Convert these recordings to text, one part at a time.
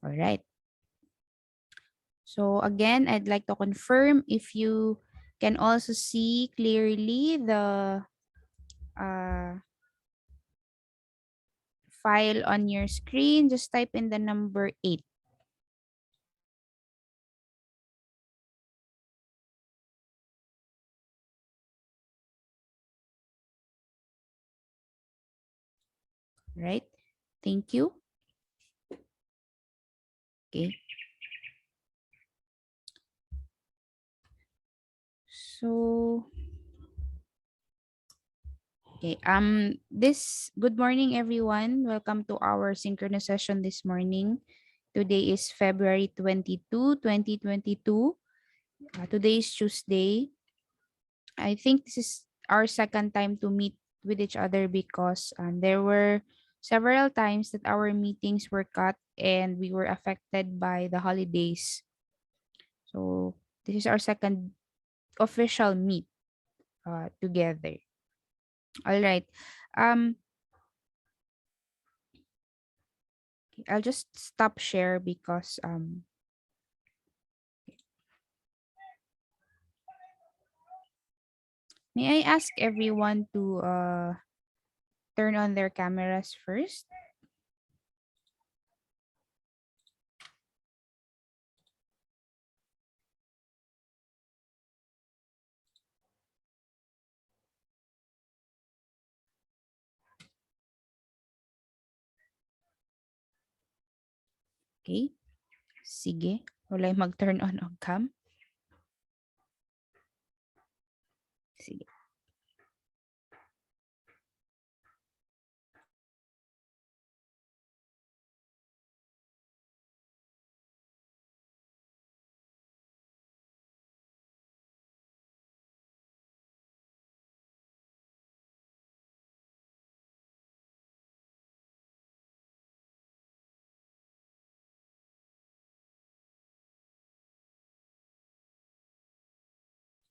All right. So again, I'd like to confirm if you can also see clearly the uh, file on your screen. Just type in the number 8. Right? Thank you. Okay. So, okay. Good morning, everyone. Welcome to our synchronous session this morning. Today is February 22, 2022. Today is Tuesday. I think this is our second time to meet with each other because there were several times that our meetings were cut and we were affected by the holidays. So this is our second official meet together. All right. Um, I'll just stop share because may I ask everyone to turn on their cameras first? Okay. Sige. Wala mag-turn on ang cam. Sige.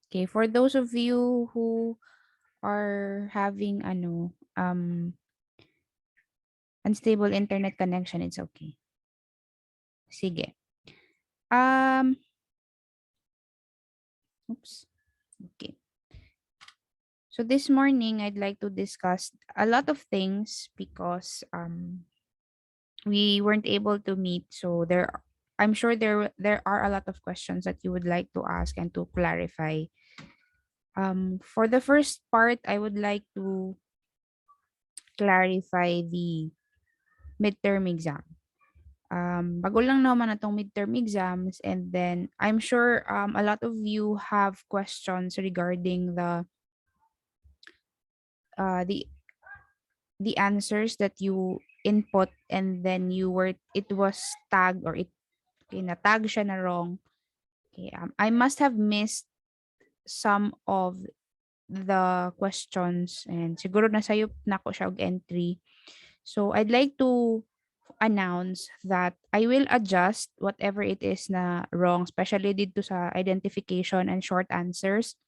Okay, for those of you who are having unstable internet connection, it's okay. Sige. Um oops. Okay. So this morning I'd like to discuss a lot of things because we weren't able to meet, so I'm sure there are a lot of questions that you would like to ask and to clarify. For the first part, I would like to clarify the midterm exam. Bago lang naman na tong midterm exams, and then I'm sure a lot of you have questions regarding uh, the the answers that you input, and then it was tagged, or na-tag siya na wrong. Okay, I must have missed some of the questions, and siguro nasayop na ko siya og entry. So I'd like to announce that I will adjust whatever it is na wrong, especially dito sa identification and short answers.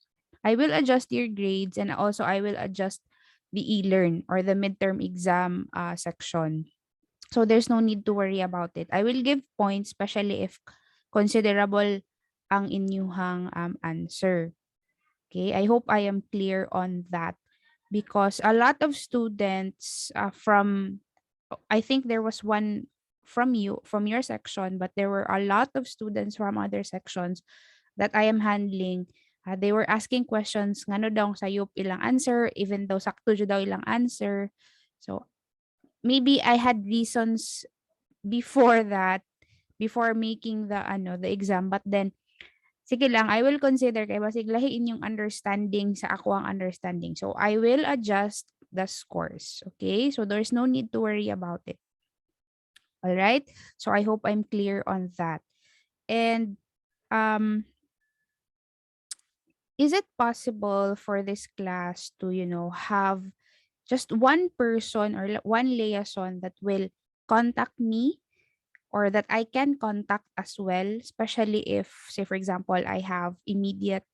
I will adjust your grades, and also I will adjust the e-learn or the midterm exam section. So there's no need to worry about it. I will give points, especially if considerable ang inyuhang answer. Okay, I hope I am clear on that, because a lot of students I think there was one from your section, but there were a lot of students from other sections that I am handling. They were asking questions, ngano daw sayop ilang answer, even though sakto jud daw ilang answer. So maybe I had reasons before that, before making the exam, but then sige lang, I will consider kay basig lahi inyong understanding sa ako ang understanding. So I will adjust the scores. Okay? So there's no need to worry about it. All right? So I hope I'm clear on that. And is it possible for this class to, have just one person or one liaison that will contact me, or that I can contact as well, especially if, say, for example, I have immediate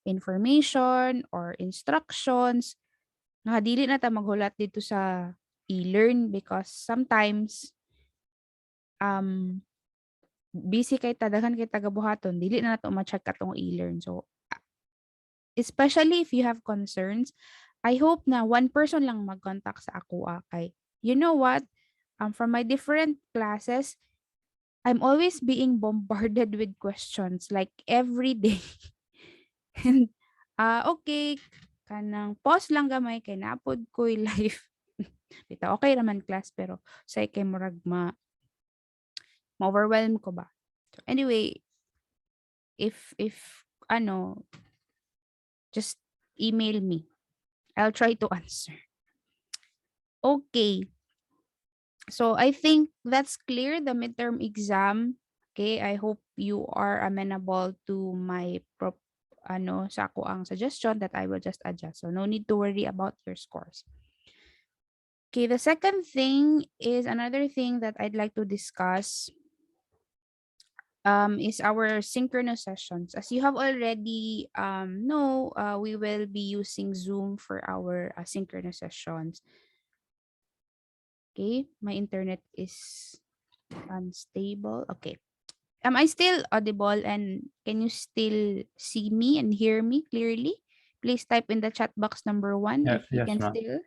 information or instructions nga dili na ta maghulat dito sa e-learn, because sometimes um busy kay ta, daghan kay tagabuhaton, dili na nato ma-check atong e-learn. So especially if you have concerns, I hope na one person lang mag-contact sa ako kay you know what? From my different classes, I'm always being bombarded with questions like every day. And okay, kanang pause lang gamay kay napod ko'y life. Bitaw okay raman class pero say kay murag ma-overwhelm ko ba. So anyway, if ano, just email me. I'll try to answer. Okay. So I think that's clear, the midterm exam. Okay, I hope you are amenable to my sa ako ang suggestion that I will just adjust. So no need to worry about your scores. Okay, the second thing is another thing that I'd like to discuss is our synchronous sessions. As you have already know, we will be using Zoom for our synchronous sessions. Okay, my internet is unstable. Okay. Am I still audible and can you still see me and hear me clearly? Please type in the chat box number 1 Yeah, if you yes, can ma'am. still.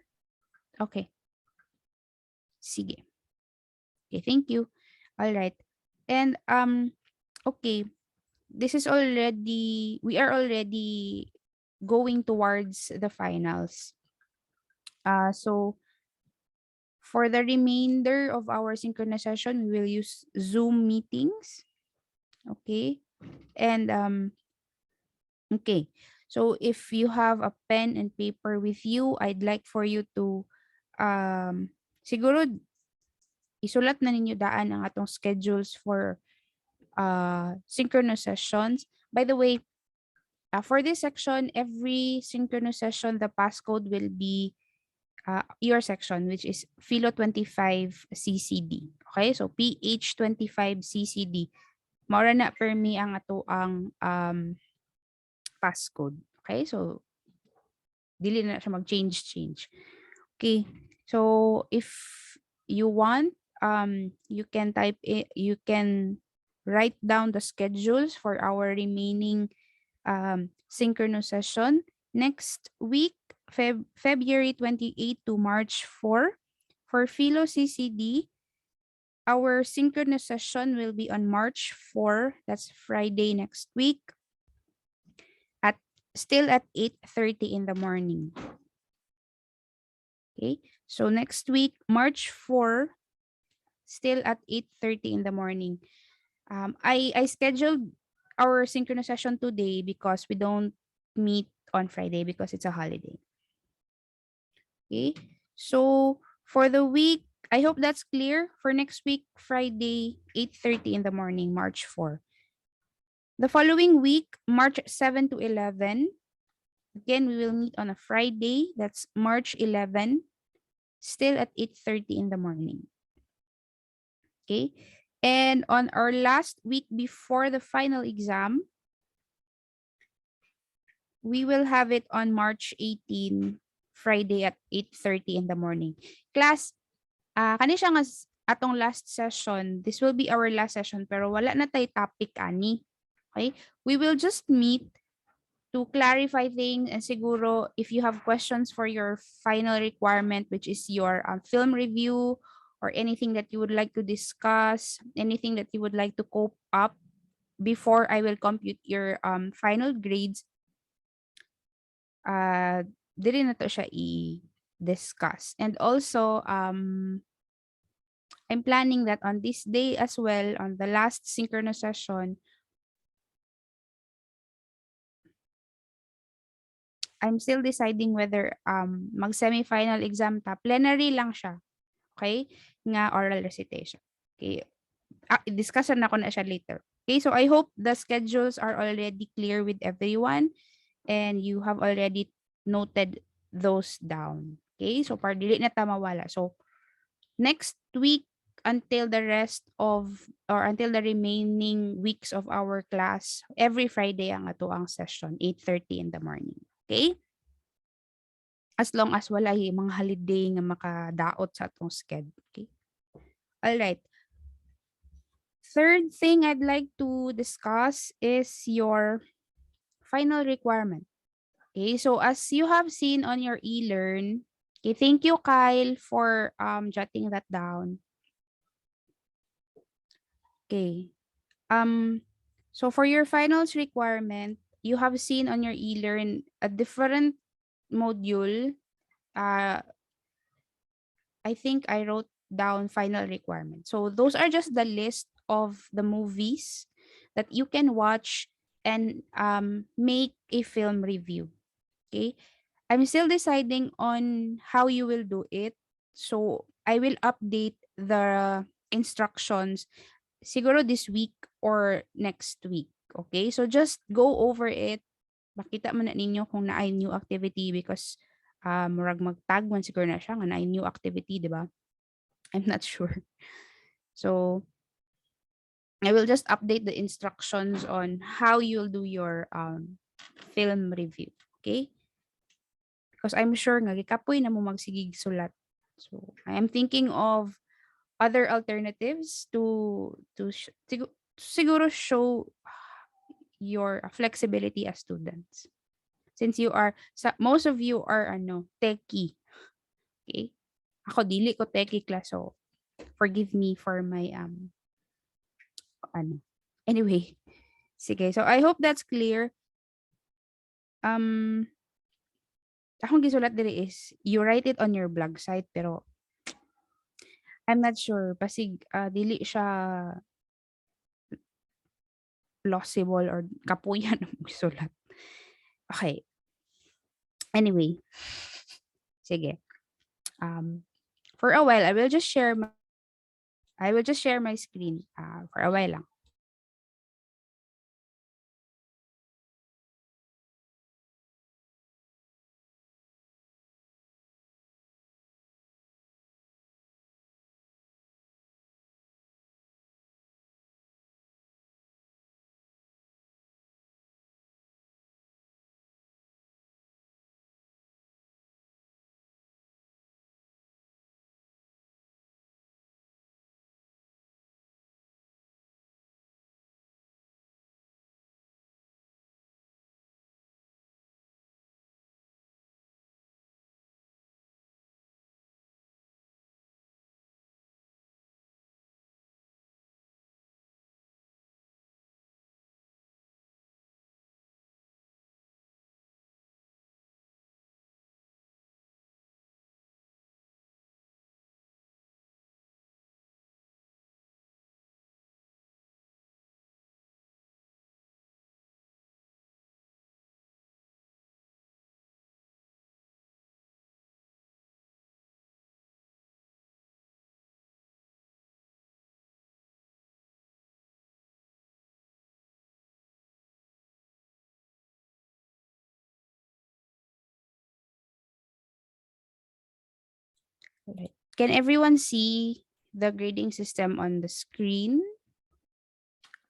Okay. Sige. Okay, thank you. All right. And okay, we are already going towards the finals. So for the remainder of our synchronous session, we will use Zoom meetings. Okay. And okay. So if you have a pen and paper with you, I'd like for you to siguro isulat na ninyo daan ang atong schedules for synchronous sessions. By the way, for this section, every synchronous session, the passcode will be your section, which is Philo 25 CCD. Okay, so PH 25 CCD. Maura na per me ang ato ang passcode. Okay, so dili na siya mag-change. Okay, so if you want, you can you can write down the schedules for our remaining synchronous session next week, February 28 to March 4. For Philo CCD, our synchronous session will be on March 4. That's Friday next week at still at 8:30 in the morning. Okay, so next week, March 4, still at 8:30 in the morning. I scheduled our synchronous session today because we don't meet on Friday because it's a holiday. Okay, so for the week, I hope that's clear. For next week, Friday, 8:30 in the morning, March 4. The following week, March 7 to 11, again, we will meet on a Friday. That's March 11, still at 8:30 in the morning. Okay. And on our last week before the final exam, we will have it on March 18, Friday at 8:30 in the morning. Class, kani siya nga atong last session. This will be our last session pero wala na tay topic ani. Okay? We will just meet to clarify things and siguro if you have questions for your final requirement, which is your film review or anything that you would like to discuss, anything that you would like to cope up before I will compute your final grades, dili na to siya i-discuss. And also, I'm planning that on this day as well, on the last synchronous session, I'm still deciding whether mag-semifinal exam ta. Plenary lang siya. Okay? Nga oral recitation. Okay. I-discuss na ako na siya later. Okay, so I hope the schedules are already clear with everyone and you have already noted those down. Okay, so para dili na ta mawala. So next week until the rest of or until the remaining weeks of our class, every Friday ang ato ang session, 8:30 in the morning. Okay? As long as wala mga holiday nga makadaot sa atong schedule. Okay? All right. third thing I'd like to discuss is your final requirement. Okay, so as you have seen on your e-learn, okay, thank you, Kyle, for jotting that down. Okay. So for your finals requirement, you have seen on your e-learn a different module. I think I wrote down final requirement. So those are just the list of the movies that you can watch and make a film review. Okay. I'm still deciding on how you will do it. So I will update the instructions siguro this week or next week. Okay? So just go over it. Makita man na ninyo kung naay new activity because murag mag-tag man siguro na siya nga naay new activity, di ba? I'm not sure. So I will just update the instructions on how you'll do your film review. Okay? Because I'm sure nga gikapoy na mo magsigig sulat. So I am thinking of other alternatives to siguro show your flexibility as students. Since most of you are techie, okay? Ako dili ko techie class, so forgive me for my ano. Anyway, sige. So I hope that's clear. Um akong gisulat diri is you write it on your blog site pero I'm not sure pasig dili siya plausible or kapuyan ang gisulat. Okay. Anyway, sige. For a while I will just share my screen for a while lang. Alright. Can everyone see the grading system on the screen?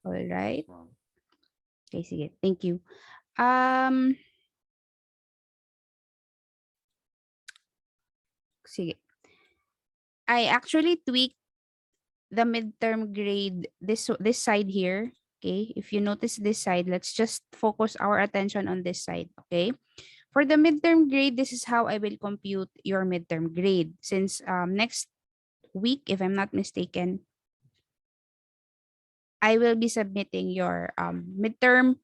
All right. Okay, sige. Thank you. Sige. I actually tweaked the midterm grade this side here. Okay, if you notice this side, let's just focus our attention on this side. Okay, for the midterm grade, this is how I will compute your midterm grade. Since next week, if I'm not mistaken, I will be submitting your midterm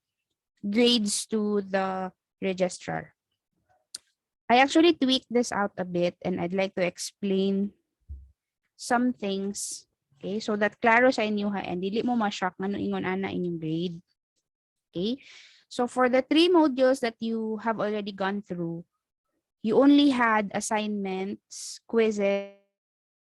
grades to the registrar. I actually tweaked this out a bit and I'd like to explain some things, okay, so that klaro sa inyo ha and dili mo ma-shock ngano ingon ana inyong grade. Okay? So for the 3 modules that you have already gone through, you only had assignments, quizzes,